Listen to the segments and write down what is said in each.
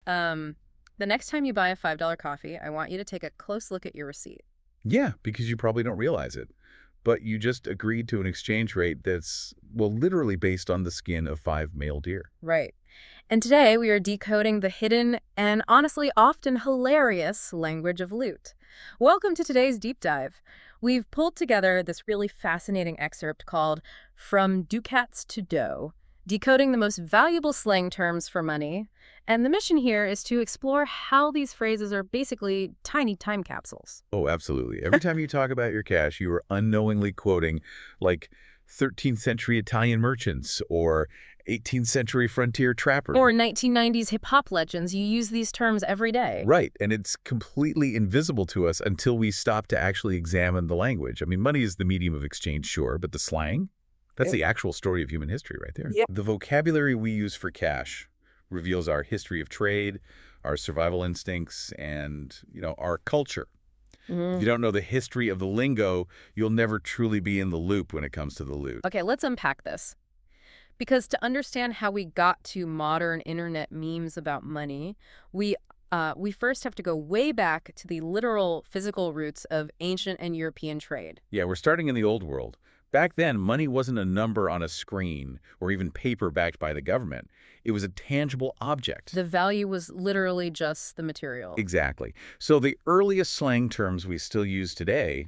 The next time you buy a $5 coffee, I want you to take a close look at your receipt. Yeah, because you probably don't realize it. But you just agreed to an exchange rate that's, well, literally based on the skin of 5 male deer. Right. And today we are decoding the hidden and honestly often hilarious language of loot. Welcome to today's deep dive. We've pulled together this really fascinating excerpt called From Ducats to Dough, decoding the most valuable slang terms for money. And the mission here is to explore how these phrases are basically tiny time capsules. Oh, absolutely. Every time you talk about your cash, you are unknowingly quoting like 13th century Italian merchants or 18th century frontier trappers. Or 1990s hip-hop legends. You use these terms every day. Right, and it's completely invisible to us until we stop to actually examine the language. I mean, money is the medium of exchange, sure, but the slang? That's the actual story of human history right there. Yeah. The vocabulary we use for cash reveals our history of trade, our survival instincts, and, our culture. If you don't know the history of the lingo, you'll never truly be in the loop when it comes to the loot. Okay, let's unpack this. Because to understand how we got to modern internet memes about money, we first have to go way back to the literal physical roots of ancient and European trade. Yeah, we're starting in the old world. Back then, money wasn't a number on a screen or even paper backed by the government. It was a tangible object. The value was literally just the material. Exactly. So the earliest slang terms we still use today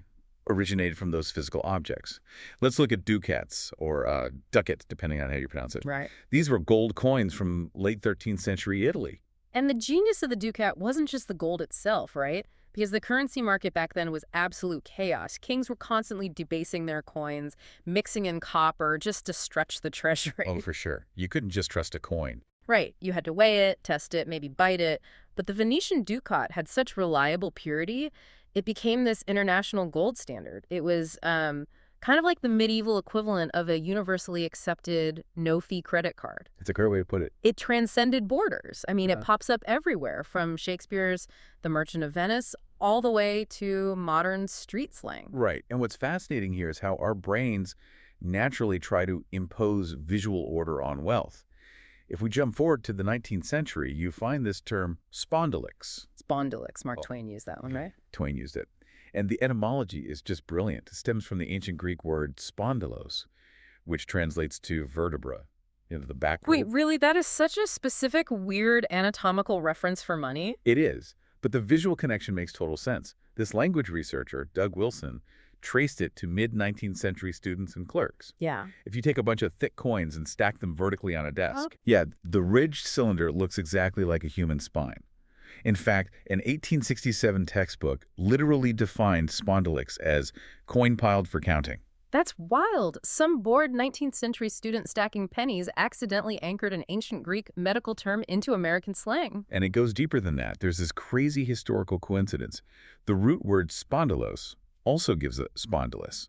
originated from those physical objects. Let's look at ducats or ducat, depending on how you pronounce it. Right. These were gold coins from late 13th century Italy. And the genius of the ducat wasn't just the gold itself, right? Because the currency market back then was absolute chaos. Kings were constantly debasing their coins, mixing in copper just to stretch the treasury. Oh, for sure. You couldn't just trust a coin. Right. You had to weigh it, test it, maybe bite it. But the Venetian ducat had such reliable purity, it became this international gold standard. It was kind of like the medieval equivalent of a universally accepted no-fee credit card. It's a great way to put it. It transcended borders. I mean, it pops up everywhere, from Shakespeare's The Merchant of Venice all the way to modern street slang. Right. And what's fascinating here is how our brains naturally try to impose visual order on wealth. If we jump forward to the 19th century, you find this term spondylix. Spondylix. Mark Twain used that one, right? Twain used it. And the etymology is just brilliant. It stems from the ancient Greek word spondylos, which translates to vertebra, the back. Wait, really? That is such a specific, weird anatomical reference for money? It is. But the visual connection makes total sense. This language researcher, Doug Wilson, traced it to mid-19th century students and clerks. Yeah. If you take a bunch of thick coins and stack them vertically on a desk, the ridged cylinder looks exactly like a human spine. In fact, an 1867 textbook literally defined spondylix as coin piled for counting. That's wild. Some bored 19th century student stacking pennies accidentally anchored an ancient Greek medical term into American slang. And it goes deeper than that. There's this crazy historical coincidence. The root word spondylos also gives a spondylus,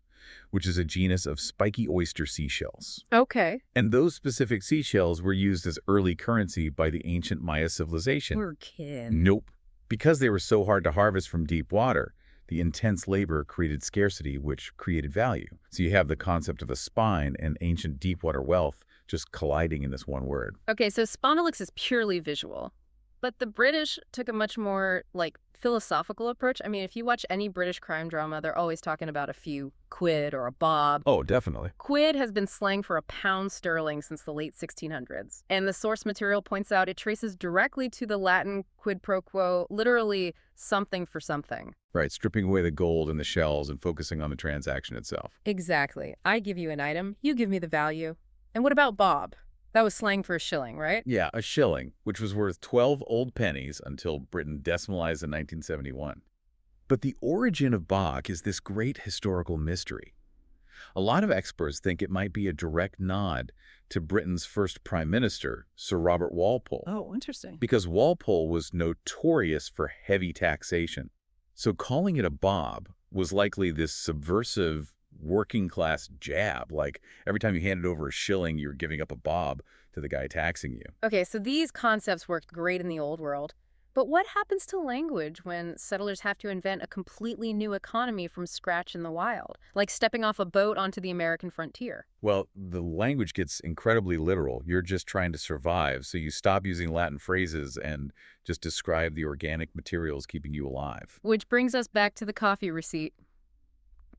which is a genus of spiky oyster seashells. Okay. And those specific seashells were used as early currency by the ancient Maya civilization. We're kidding. Nope. Because they were so hard to harvest from deep water, the intense labor created scarcity, which created value. So you have the concept of a spine and ancient deep-water wealth just colliding in this one word. Okay, so spondylix is purely visual. But the British took a much more, philosophical approach. I mean, if you watch any British crime drama, they're always talking about a few quid or a bob. Oh, definitely. Quid has been slang for a pound sterling since the late 1600s. And the source material points out it traces directly to the Latin quid pro quo, literally something for something. Right, stripping away the gold and the shells and focusing on the transaction itself. Exactly. I give you an item, you give me the value. And what about bob? That was slang for a shilling, right? Yeah, a shilling, which was worth 12 old pennies until Britain decimalized in 1971. But the origin of bob is this great historical mystery. A lot of experts think it might be a direct nod to Britain's first prime minister, Sir Robert Walpole. Oh, interesting. Because Walpole was notorious for heavy taxation. So calling it a bob was likely this subversive working-class jab. Like, every time you handed over a shilling, you were giving up a bob to the guy taxing you. Okay, so these concepts worked great in the old world. But what happens to language when settlers have to invent a completely new economy from scratch in the wild, like stepping off a boat onto the American frontier? Well, the language gets incredibly literal. You're just trying to survive, so you stop using Latin phrases and just describe the organic materials keeping you alive. Which brings us back to the coffee receipt.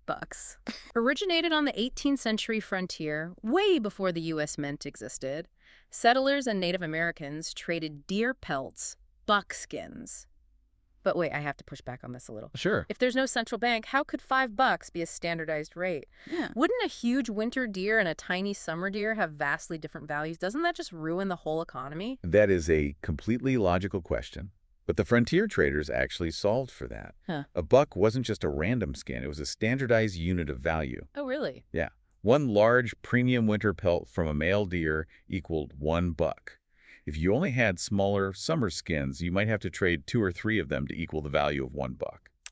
Bucks. Originated on the 18th century frontier, way before the U.S. Mint existed, settlers and Native Americans traded deer pelts, buckskins. But wait, I have to push back on this a little. Sure. If there's no central bank, how could $5 be a standardized rate? Yeah. Wouldn't a huge winter deer and a tiny summer deer have vastly different values? Doesn't that just ruin the whole economy? That is a completely logical question. But the frontier traders actually solved for that. Huh. A buck wasn't just a random skin. It was a standardized unit of value. Oh, really? Yeah. One large premium winter pelt from a male deer equaled $1. If you only had smaller summer skins, you might have to trade 2 or 3 of them to equal the value of $1.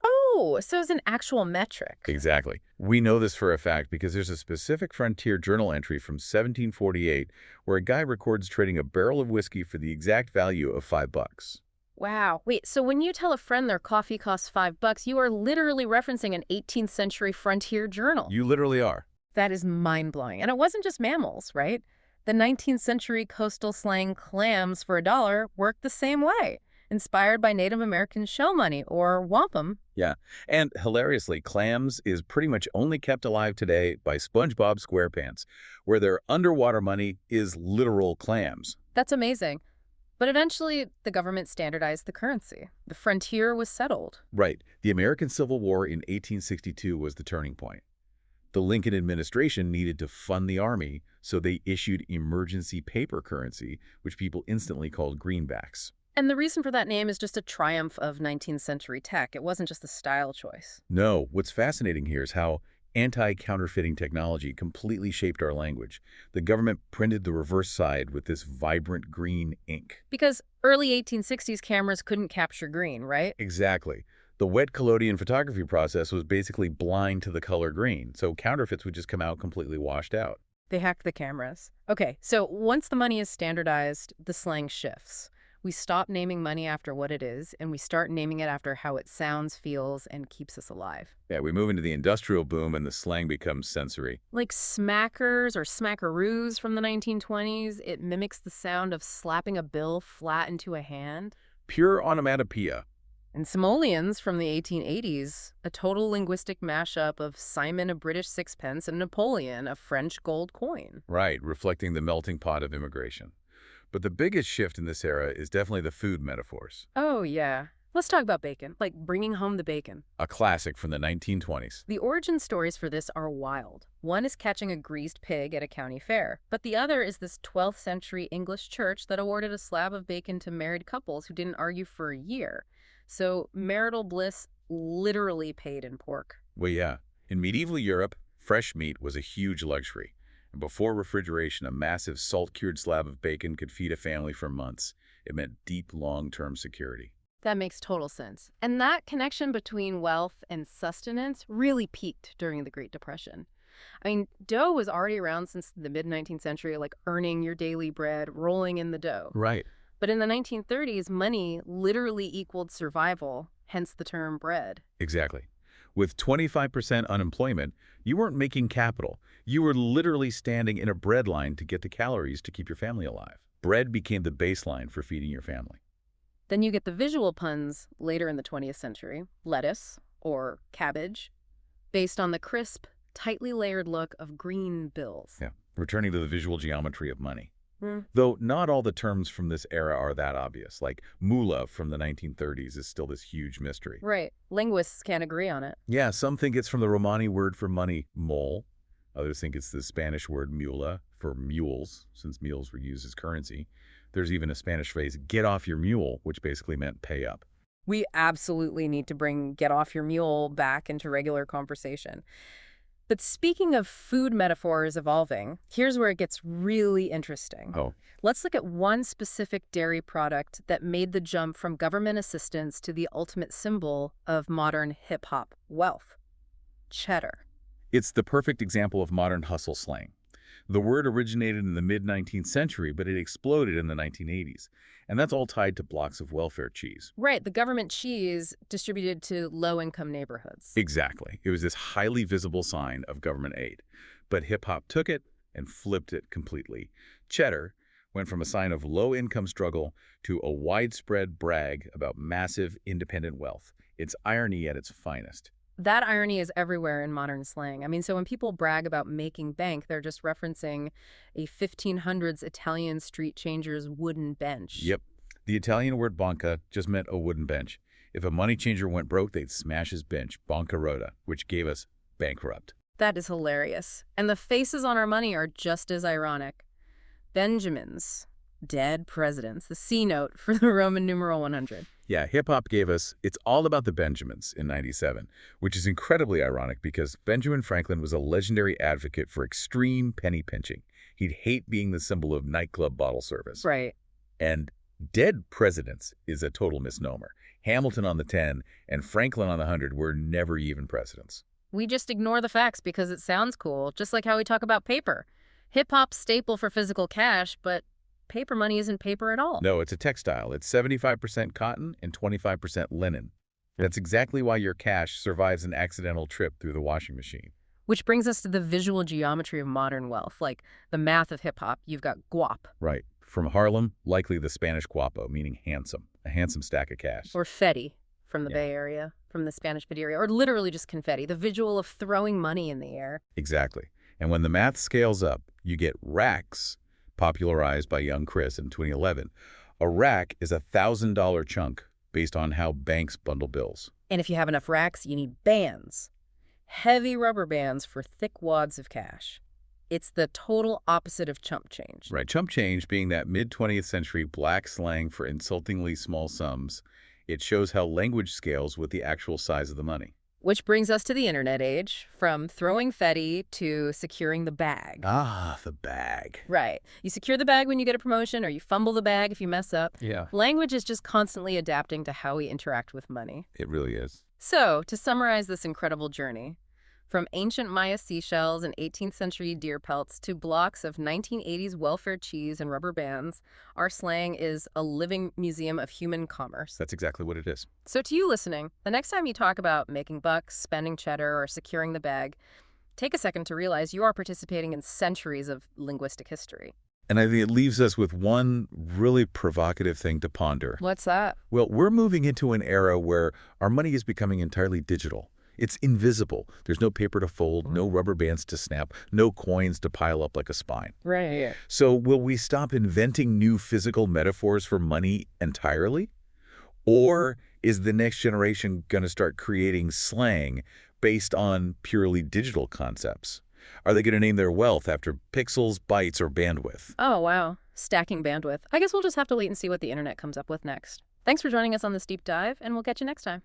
Oh, so it's an actual metric. Exactly. We know this for a fact because there's a specific frontier journal entry from 1748 where a guy records trading a barrel of whiskey for the exact value of $5. Wow. Wait, so when you tell a friend their coffee costs $5, you are literally referencing an 18th century frontier journal. You literally are. That is mind-blowing. And it wasn't just mammals, right? The 19th century coastal slang clams for $1 worked the same way, inspired by Native American show money, or wampum. Yeah. And hilariously, clams is pretty much only kept alive today by SpongeBob SquarePants, where their underwater money is literal clams. That's amazing. But eventually, the government standardized the currency. The frontier was settled. Right. The American Civil War in 1862 was the turning point. The Lincoln administration needed to fund the army, so they issued emergency paper currency, which people instantly called greenbacks. And the reason for that name is just a triumph of 19th century tech. It wasn't just a style choice. No, what's fascinating here is how anti-counterfeiting technology completely shaped our language. The government printed the reverse side with this vibrant green ink. Because early 1860s cameras couldn't capture green, right? Exactly. The wet collodion photography process was basically blind to the color green, so counterfeits would just come out completely washed out. They hacked the cameras. Okay, so once the money is standardized, the slang shifts. We stop naming money after what it is, and we start naming it after how it sounds, feels, and keeps us alive. Yeah, we move into the industrial boom and the slang becomes sensory. Like smackers or smackaroos from the 1920s, it mimics the sound of slapping a bill flat into a hand. Pure onomatopoeia. And simoleons from the 1880s, a total linguistic mashup of Simon, a British sixpence, and Napoleon, a French gold coin. Right, reflecting the melting pot of immigration. But the biggest shift in this era is definitely the food metaphors. Oh, yeah. Let's talk about bacon, like bringing home the bacon. A classic from the 1920s. The origin stories for this are wild. One is catching a greased pig at a county fair, but the other is this 12th century English church that awarded a slab of bacon to married couples who didn't argue for a year. So marital bliss literally paid in pork. Well, yeah. In medieval Europe, fresh meat was a huge luxury. And before refrigeration, a massive salt-cured slab of bacon could feed a family for months. It meant deep, long-term security. That makes total sense. And that connection between wealth and sustenance really peaked during the Great Depression. I mean, dough was already around since the mid-19th century, like earning your daily bread, rolling in the dough. Right. But in the 1930s, money literally equaled survival, hence the term bread. Exactly. With 25% unemployment, you weren't making capital. You were literally standing in a bread line to get the calories to keep your family alive. Bread became the baseline for feeding your family. Then you get the visual puns later in the 20th century, lettuce or cabbage, based on the crisp, tightly layered look of green bills. Yeah, returning to the visual geometry of money. Though not all the terms from this era are that obvious, like moolah from the 1930s is still this huge mystery. Right. Linguists can't agree on it. Yeah, some think it's from the Romani word for money, mol. Others think it's the Spanish word mula for mules, since mules were used as currency. There's even a Spanish phrase, get off your mule, which basically meant pay up. We absolutely need to bring get off your mule back into regular conversation. But speaking of food metaphors evolving, here's where it gets really interesting. Oh. Let's look at one specific dairy product that made the jump from government assistance to the ultimate symbol of modern hip-hop wealth. Cheddar. It's the perfect example of modern hustle slang. The word originated in the mid-19th century, but it exploded in the 1980s. And that's all tied to blocks of welfare cheese. Right, the government cheese distributed to low-income neighborhoods. Exactly. It was this highly visible sign of government aid. But hip-hop took it and flipped it completely. Cheddar went from a sign of low-income struggle to a widespread brag about massive independent wealth. It's irony at its finest. That irony is everywhere in modern slang. I mean, so when people brag about making bank, they're just referencing a 1500s Italian street changer's wooden bench. Yep. The Italian word banca just meant a wooden bench. If a money changer went broke, they'd smash his bench, bancarotta, which gave us bankrupt. That is hilarious. And the faces on our money are just as ironic. Benjamins, dead presidents, the C note for the Roman numeral 100. Yeah, hip-hop gave us It's All About the Benjamins in '97, which is incredibly ironic because Benjamin Franklin was a legendary advocate for extreme penny pinching. He'd hate being the symbol of nightclub bottle service. Right. And dead presidents is a total misnomer. Hamilton on the 10 and Franklin on the 100 were never even presidents. We just ignore the facts because it sounds cool, just like how we talk about paper. Hip-hop's staple for physical cash, but paper money isn't paper at all. No, it's a textile. It's 75% cotton and 25% linen. That's exactly why your cash survives an accidental trip through the washing machine. Which brings us to the visual geometry of modern wealth, like the math of hip-hop. You've got guap. Right. From Harlem, likely the Spanish guapo, meaning handsome, a handsome stack of cash. Or fetty from the Bay Area, from the Spanish Bay Area, or literally just confetti, the visual of throwing money in the air. Exactly. And when the math scales up, you get racks, popularized by young Chris in 2011. A rack is a $1,000 chunk based on how banks bundle bills. And if you have enough racks, you need bands. Heavy rubber bands for thick wads of cash. It's the total opposite of chump change. Right, chump change being that mid-20th century black slang for insultingly small sums. It shows how language scales with the actual size of the money. Which brings us to the internet age, from throwing fetty to securing the bag. Ah, the bag. Right. You secure the bag when you get a promotion, or you fumble the bag if you mess up. Yeah. Language is just constantly adapting to how we interact with money. It really is. So, to summarize this incredible journey, from ancient Maya seashells and 18th century deer pelts to blocks of 1980s welfare cheese and rubber bands, our slang is a living museum of human commerce. That's exactly what it is. So to you listening, the next time you talk about making bucks, spending cheddar, or securing the bag, take a second to realize you are participating in centuries of linguistic history. And I think it leaves us with one really provocative thing to ponder. What's that? Well, we're moving into an era where our money is becoming entirely digital. It's invisible. There's no paper to fold, no rubber bands to snap, no coins to pile up like a spine. Right. So will we stop inventing new physical metaphors for money entirely? Or is the next generation going to start creating slang based on purely digital concepts? Are they going to name their wealth after pixels, bytes, or bandwidth? Oh, wow. Stacking bandwidth. I guess we'll just have to wait and see what the internet comes up with next. Thanks for joining us on this deep dive, and we'll catch you next time.